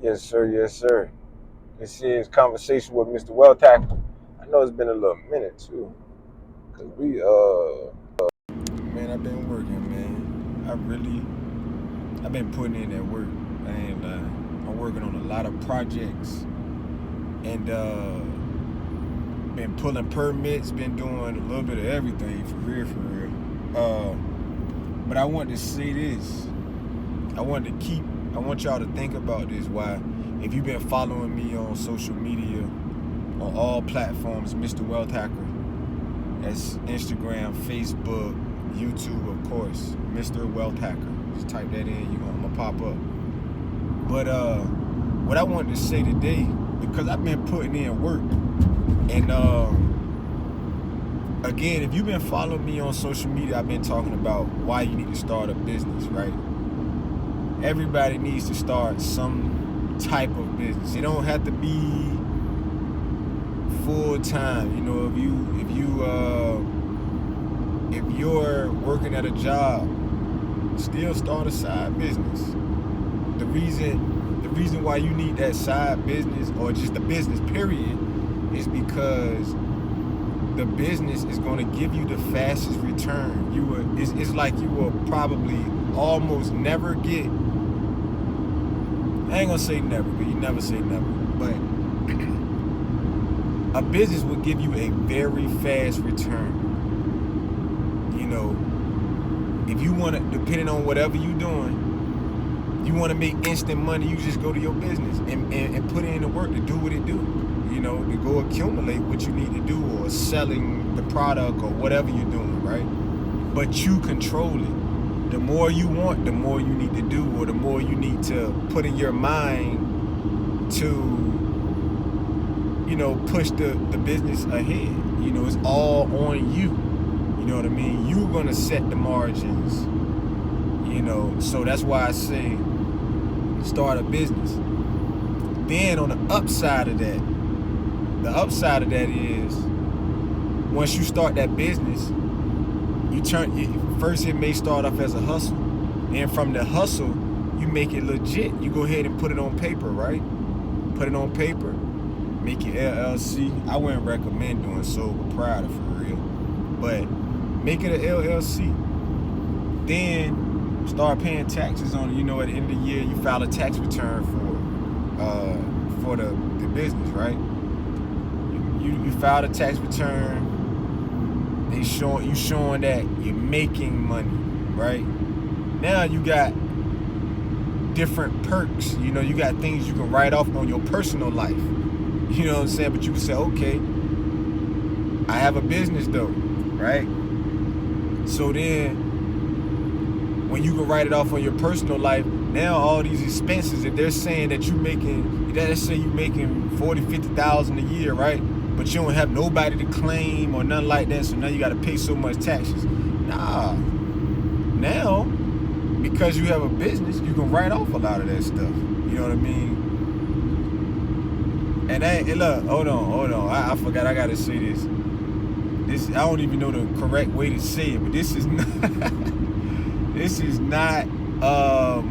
Yes, sir. Yes, sir. This is Conversation with Mr. Welltack. I know it's been a little minute too, cause man, I've been working, man. I've been putting in that work, and I'm working on a lot of projects, and been pulling permits, been doing a little bit of everything for real, for real. But I want to say this. I want y'all to think about this. Why, if you've been following me on social media, on all platforms, Mr. Wealth Hacker. That's Instagram, Facebook, YouTube, of course. Mr. Wealth Hacker. Just type that in, I'm gonna pop up. But what I wanted to say today, because I've been putting in work, and again, if you've been following me on social media, I've been talking about why you need to start a business, right? Everybody needs to start some type of business. It don't have to be full time. If you're working at a job, still start a side business. The reason why you need that side business, or just a business period, is because the business is going to give you the fastest return. It's like you will probably almost never get. I ain't gonna say never, but you never say never. But a business will give you a very fast return. If you want to, depending on whatever you're doing, you want to make instant money, you just go to your business and put in the work to do what it do. To go accumulate what you need to do, or selling the product, or whatever you're doing, right? But you control it. The more you want, the more you need to do, or the more you need to put in your mind to, push the business ahead. It's all on you. You know what I mean? You're gonna set the margins. So that's why I say start a business. Then on the upside of that is, once you start that business, first it may start off as a hustle, and from the hustle you make it legit. You go ahead and put it on paper, right? Put it on paper, make it LLC. I wouldn't recommend doing sole proprietor for real, but make it an LLC. Then start paying taxes on it. At the end of the year, you file a tax return for the business, right? You file a tax return. You showing that you're making money, right? Now you got different perks. You got things you can write off on your personal life. You know what I'm saying? But you can say, okay, I have a business though, right? So then, when you can write it off on your personal life, now all these expenses, if they're saying that let's say you're making 40, 50,000 a year, right? But you don't have nobody to claim or nothing like that, so now you got to pay so much taxes. Nah. Now, because you have a business, you can write off a lot of that stuff. You know what I mean? And look, hold on. I forgot, I got to say this. I don't even know the correct way to say it, but this is not, I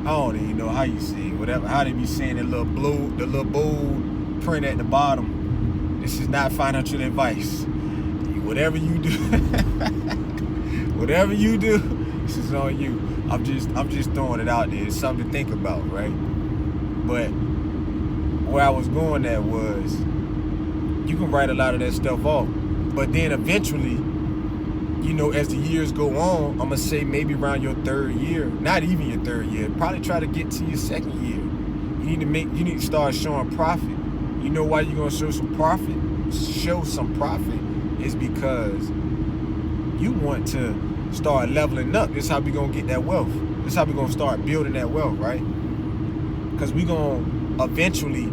don't even know how you say it, whatever, how they be saying the little bold print at the bottom. This is not financial advice. Whatever you do, this is on you. I'm just throwing it out there. It's something to think about, right? But where I was going at was, you can write a lot of that stuff off, but then eventually, as the years go on, I'm gonna say maybe around your third year, not even your third year, probably try to get to your second year. You need to start showing profit. You know why you're gonna show some profit? Show some profit is because you want to start leveling up. This is how we gonna get that wealth. This is how we gonna start building that wealth, right? Because we gonna eventually,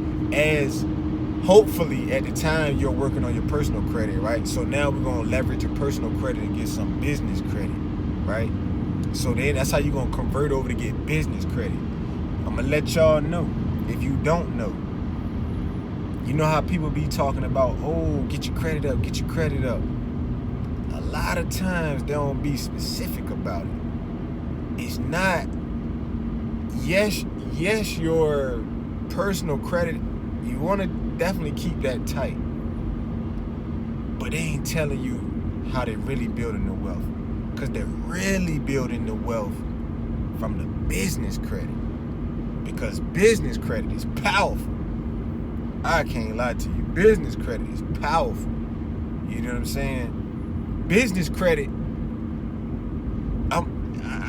hopefully at the time you're working on your personal credit, right? So now we're gonna leverage your personal credit and get some business credit, right? So then that's how you're gonna convert over to get business credit. I'm gonna let y'all know, if you don't know. You know how people be talking about, oh, get your credit up. A lot of times they don't be specific about it. It's not yes, your personal credit, you want to definitely keep that tight. But they ain't telling you how they really building the wealth. Because they're really building the wealth from the business credit. Because business credit is powerful. I can't lie to you. Business credit is powerful. You know what I'm saying? Business credit, I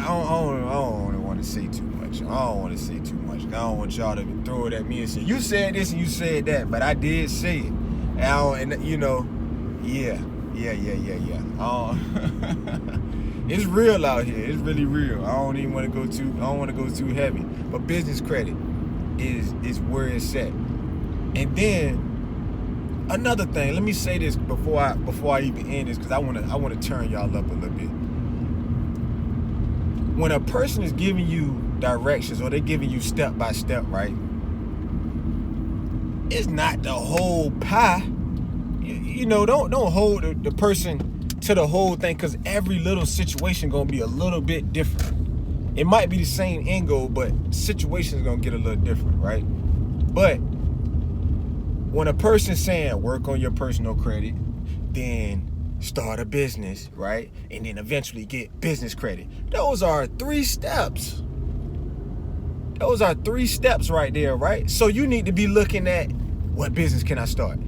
don't want to say too much. I don't want to say too much. I don't want y'all to throw it at me and say, you said this and you said that, but I did say it. And you know, yeah. It's real out here. It's really real. I don't want to go too heavy. But business credit is where it's at. And then another thing, let me say this before I even end this, because I want to turn y'all up a little bit. When a person is giving you directions or they're giving you step by step, right? It's not the whole pie. You know, don't hold the person to the whole thing, because every little situation gonna be a little bit different. It might be the same end goal, but situation's gonna get a little different, right? But when a person's saying work on your personal credit, then start a business, right? And then eventually get business credit. Those are 3 steps. Those are 3 steps right there, right? So you need to be looking at, what business can I start,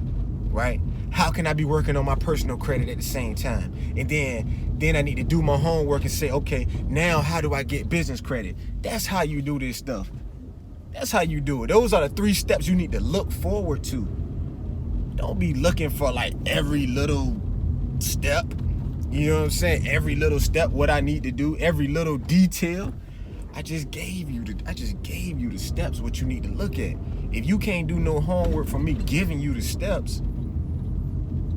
right? How can I be working on my personal credit at the same time? And then I need to do my homework and say, okay, now how do I get business credit? That's how you do this stuff. That's how you do it. Those are the 3 steps you need to look forward to. Don't be looking for like every little step. You know what I'm saying? Every little step, what I need to do, every little detail. I just gave you the steps, what you need to look at. If you can't do no homework from me giving you the steps,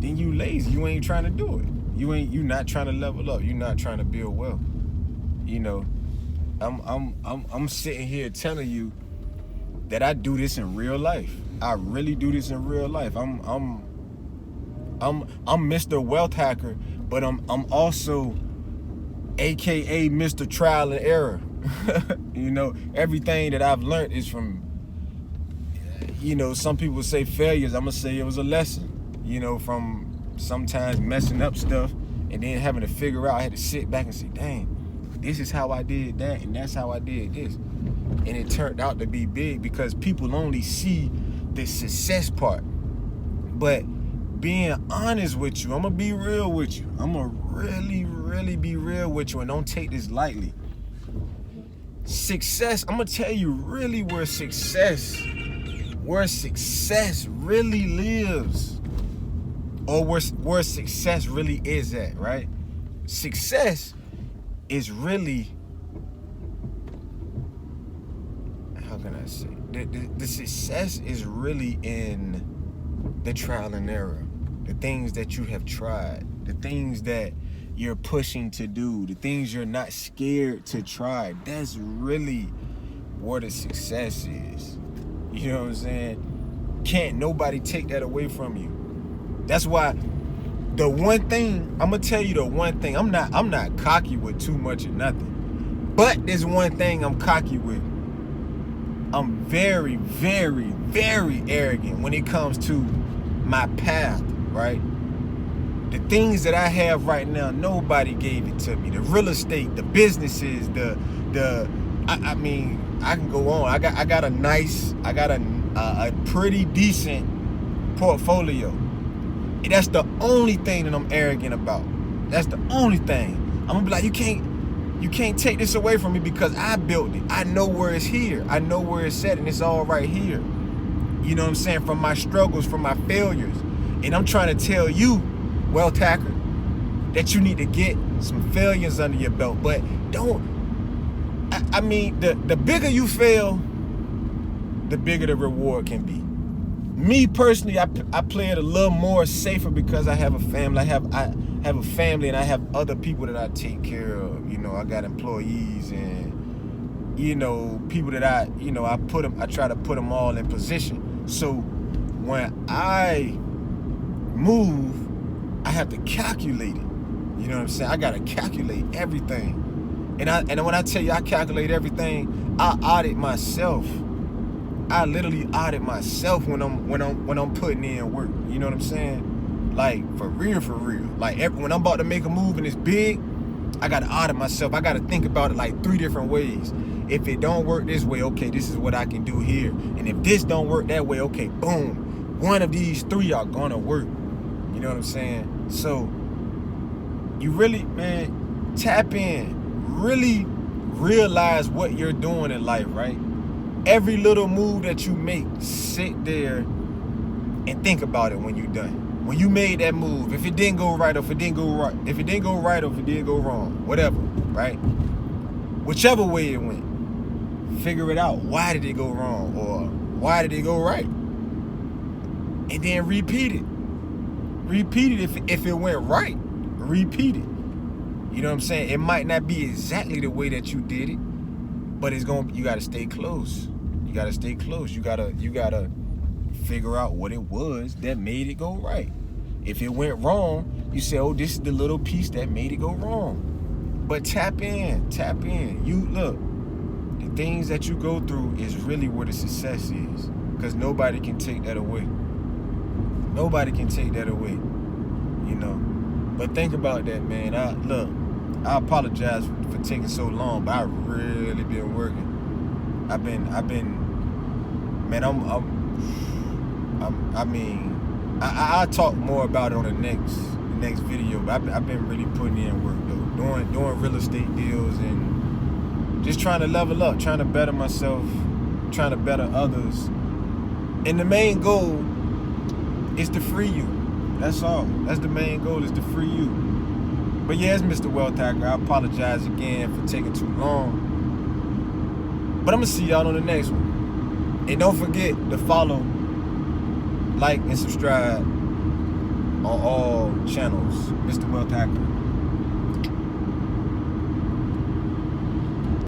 then you lazy. You ain't trying to do it. You not trying to level up. You not trying to build wealth. You know, I'm sitting here telling you that I do this in real life. I really do this in real life. I'm Mr. Wealth Hacker, but I'm also AKA Mr. Trial and Error. You know, everything that I've learned is from, you know, some people say failures. I'm gonna say it was a lesson. You know, from sometimes messing up stuff and then having to figure out, I had to sit back and say, dang, this is how I did that and that's how I did this. And it turned out to be big because people only see the success part. But being honest with you, I'm gonna be real with you. I'm gonna really be real with you and don't take this lightly. Success, I'm gonna tell you really where success really lives. Or where success really is at, right? Success is really, how can I say? The success is really in the trial and error. The things that you have tried. The things that you're pushing to do. The things you're not scared to try. That's really where the success is. You know what I'm saying? Can't nobody take that away from you. That's why the one thing, I'm gonna tell you the one thing, I'm not cocky with too much or nothing. But there's one thing I'm cocky with. I'm very arrogant when it comes to my path, right? The things that I have right now, nobody gave it to me. The real estate, the businesses, I mean, I can go on. I got a pretty decent portfolio. That's the only thing that I'm arrogant about. That's the only thing. I'm gonna be like, you can't take this away from me because I built it. I know where it's here. I know where it's at, and it's all right here. You know what I'm saying? From my struggles, from my failures. And I'm trying to tell you, Wealth Hacker, that you need to get some failures under your belt. But I mean, the bigger you fail, the bigger the reward can be. Me personally, I play it a little more safer because I have a family. I have a family and I have other people that I take care of. You know, I got employees and, you know, people that I try to put them all in position. So when I move, I have to calculate it. You know what I'm saying? I got to calculate everything. And when I tell you I calculate everything, I audit myself. I literally audit myself when I'm putting in work. You know what I'm saying? Like for real. Like when I'm about to make a move and it's big, I gotta audit myself. I gotta think about it like 3 different ways. If it don't work this way, okay, this is what I can do here. And if this don't work that way, okay, boom. One of these 3 are gonna work. You know what I'm saying? So you really, man, tap in. Really realize what you're doing in life, right? Every little move that you make, sit there and think about it when you're done. When you made that move, if it didn't go right or if it didn't go right, if it didn't go right or if it did go wrong, whatever, right? Whichever way it went, figure it out. Why did it go wrong or why did it go right? And then repeat it. Repeat it if it went right. Repeat it. You know what I'm saying? It might not be exactly the way that you did it, but you gotta stay close. You gotta stay close. You gotta figure out what it was that made it go right. If it went wrong, you say, oh, this is the little piece that made it go wrong. But tap in. You look, the things that you go through is really where the success is. Because nobody can take that away. Nobody can take that away. You know. But think about that, man. I apologize for taking so long, but I really been working. I've been, man. I'll talk more about it on the next video. But I've been really putting in work though, doing real estate deals and just trying to level up, trying to better myself, trying to better others. And the main goal is to free you. That's all. That's the main goal, is to free you. But yeah, it's Mr. Wealth Hacker. I apologize again for taking too long. But I'm going to see y'all on the next one. And don't forget to follow, like, and subscribe on all channels. Mr. Wealth Hacker.